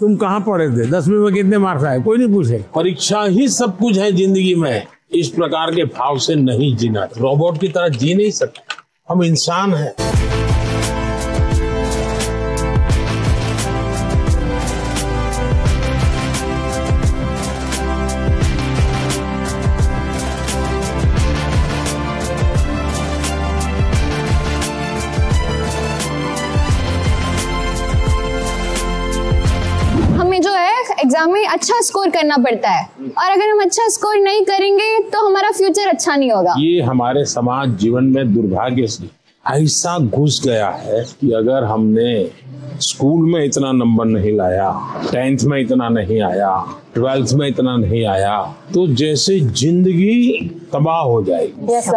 तुम कहाँ पढ़े थे, 10वीं में कितने मार्क्स आए, कोई नहीं पूछे। परीक्षा ही सब कुछ है जिंदगी में। इस प्रकार के भाव से नहीं जीना, रोबोट की तरह जी नहीं सकते, हम इंसान हैं। एग्जाम में अच्छा स्कोर करना पड़ता है, और अगर हम अच्छा स्कोर नहीं करेंगे तो हमारा फ्यूचर अच्छा नहीं होगा। ये हमारे समाज जीवन में दुर्भाग्य से ऐसा घुस गया है कि अगर हमने स्कूल में इतना नंबर नहीं लाया, 10th में इतना नहीं आया, 12th में इतना नहीं आया, तो जैसे जिंदगी तबाह हो जाएगी। yes,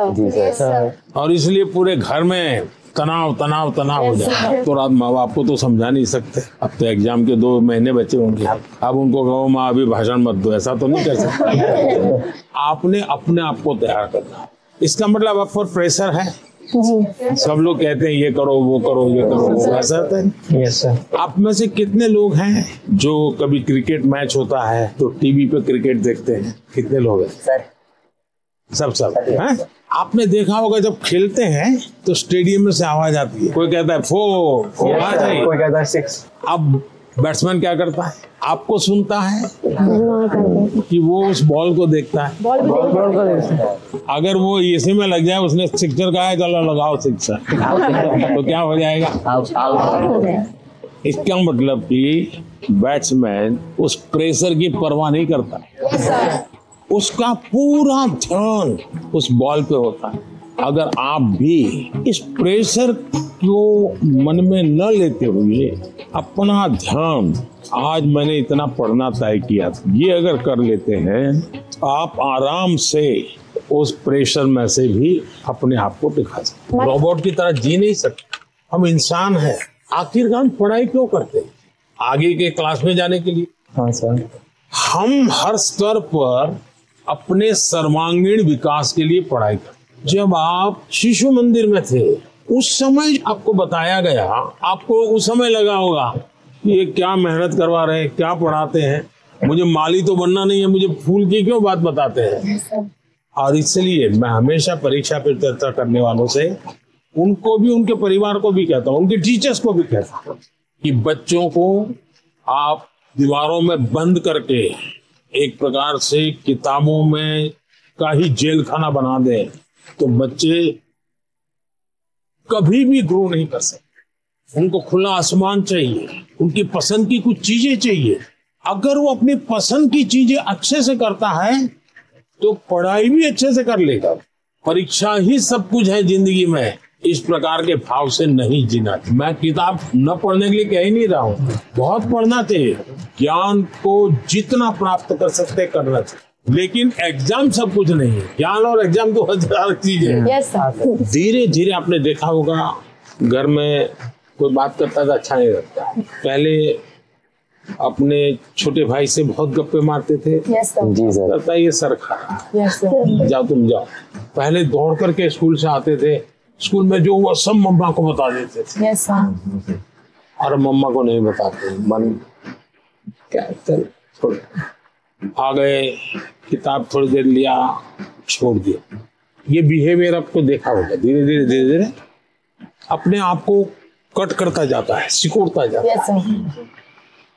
sir. और इसलिए पूरे घर में तनाव तनाव तनाव हो जाता है। तो रात माँ बाप को तो समझा नहीं सकते, अब तो एग्जाम के 2 महीने बचे होंगे, अब उनको कहो माँ अभी भाषण मत दो, ऐसा तो नहीं कर सकते। आपने अपने आप को तैयार करना। इसका मतलब आप पर प्रेशर है। सब लोग कहते हैं ये करो वो करो ये करो वो, ऐसा होता है। Yes sir. आप में से कितने लोग हैं जो कभी क्रिकेट मैच होता है तो टीवी पे क्रिकेट देखते हैं? कितने लोग हैं सर? सब हैं? आपने देखा होगा जब खेलते हैं तो स्टेडियम में से आवाज आती है, कोई कहता है 4, कोई कहता है 6। अब बैट्समैन क्या करता है? आपको सुनता है कि वो उस बॉल को देखता है? बॉल को देखता है। अगर वो इसी में लग जाए, उसने सिक्सर कहा है चलो लगाओ सिक्सर, तो क्या हो जाएगा? इसका मतलब कि बैट्समैन उस प्रेशर की परवाह नहीं करता, उसका पूरा ध्यान उस बॉल पे होता है। अगर आप भी इस प्रेशर को मन में न लेते हुए अपना ध्यान, आज मैंने इतना पढ़ना तय किया, ये अगर कर लेते हैं तो आप आराम से उस प्रेशर में से भी अपने आप को दिखा सकते। रोबोट की तरह जी नहीं सकते, हम इंसान हैं। आखिरकार हम पढ़ाई क्यों करते हैं? आगे के क्लास में जाने के लिए। हाँ सर। हम हर स्तर पर अपने सर्वांगीण विकास के लिए पढ़ाई करते। जब आप शिशु मंदिर में थे उस समय आपको बताया गया, आपको उस समय लगा होगा कि ये क्या मेहनत करवा रहे हैं, क्या पढ़ाते हैं, मुझे माली तो बनना नहीं है, मुझे फूल की क्यों बात बताते हैं। और इसलिए मैं हमेशा परीक्षा पर चर्चा करने वालों से उनको भी, उनके परिवार को भी कहता हूँ, उनके टीचर्स को भी कहता हूँ कि बच्चों को आप दीवारों में बंद करके एक प्रकार से किताबों में का ही जेल खाना बना दें तो बच्चे कभी भी ग्रो नहीं कर सकते। उनको खुला आसमान चाहिए, उनकी पसंद की कुछ चीजें चाहिए। अगर वो अपनी पसंद की चीजें अच्छे से करता है तो पढ़ाई भी अच्छे से कर लेगा। परीक्षा ही सब कुछ है जिंदगी में। इस प्रकार के भाव से नहीं जीना। मैं किताब न पढ़ने के लिए कह ही नहीं रहा हूँ, बहुत पढ़ना चाहिए, ज्ञान को जितना प्राप्त कर सकते करना चाहिए, लेकिन एग्जाम सब कुछ नहीं है। ज्ञान और एग्जाम तो हजार चीज है। धीरे धीरे आपने देखा होगा घर में कोई बात करता था अच्छा नहीं लगता। पहले अपने छोटे भाई से बहुत गप्पे मारते थे। जी सर। लगता ये सर खा जाओ तुम जाओ। पहले दौड़ करके स्कूल से आते थे, स्कूल में जो हुआ सब मम्मा को बता देते थे। और मम्मा को नहीं बताते, मन क्या चल छोड़, आ गए किताब थोड़ी देर लिया छोड़ दिया। ये बिहेवियर आपको देखा होगा, धीरे धीरे अपने आप को कट करता जाता है, सिकोड़ता जाता है,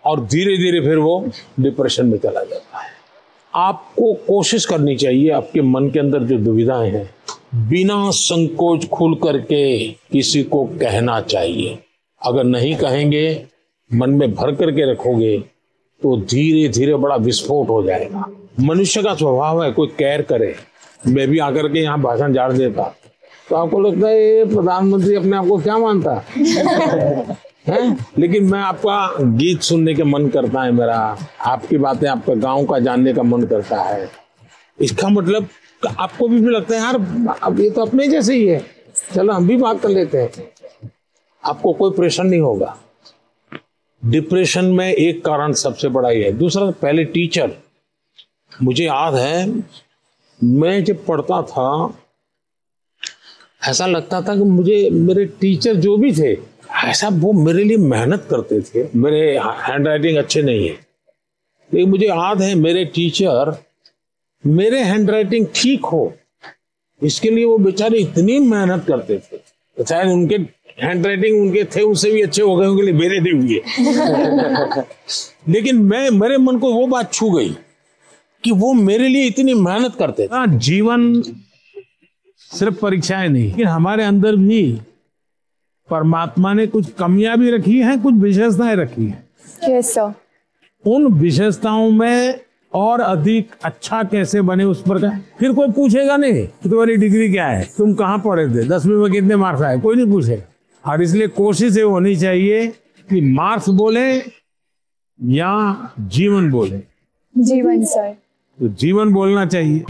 और धीरे धीरे फिर वो डिप्रेशन में चला जाता है। आपको कोशिश करनी चाहिए, आपके मन के अंदर जो दुविधाएं हैं बिना संकोच खुल करके किसी को कहना चाहिए। अगर नहीं कहेंगे, मन में भर करके रखोगे तो धीरे धीरे बड़ा विस्फोट हो जाएगा। मनुष्य का स्वभाव है कोई केयर करे। मैं भी आकर के यहाँ भाषण झाड़ देता तो आपको लगता है ये प्रधानमंत्री अपने आप को क्या मानता है? लेकिन मैं आपका गीत सुनने का मन करता है, मेरा आपकी बातें, आपका गांव का जानने का मन करता है। इसका मतलब आपको भी लगता है यार अब ये तो अपने जैसे ही है, चलो हम भी बात कर लेते हैं। आपको कोई प्रेशर नहीं होगा। डिप्रेशन में एक कारण सबसे बड़ा ही है। दूसरा, पहले टीचर, मुझे याद है मैं जब पढ़ता था ऐसा लगता था कि मुझे मेरे टीचर जो भी थे ऐसा वो मेरे लिए मेहनत करते थे। मेरे हैंड राइटिंग अच्छे नहीं है, लेकिन मुझे याद है मेरे टीचर मेरे हैंड राइटिंग ठीक हो इसके लिए वो बेचारे इतनी मेहनत करते थे। शायद उनके हैंड राइटिंग उनके थे उससे भी अच्छे हो गए होंगे, मेरे नहीं हुए। लेकिन मेरे मन को वो बात छू गई कि वो मेरे लिए इतनी मेहनत करते थे। जीवन सिर्फ परीक्षाएं नहीं, लेकिन हमारे अंदर भी परमात्मा ने कुछ कमियां भी रखी हैं, कुछ विशेषताएं रखी हैं। Yes sir. उन विशेषताओं में और अधिक अच्छा कैसे बने उस पर का फिर कोई पूछेगा नहीं कि तुम्हारी डिग्री क्या है, तुम कहाँ पढ़े थे, 10वीं में कितने मार्क्स आए, कोई नहीं पूछेगा। और इसलिए कोशिश ये होनी चाहिए कि मार्क्स बोले या जीवन बोले। जीवन सर। तो जीवन बोलना चाहिए।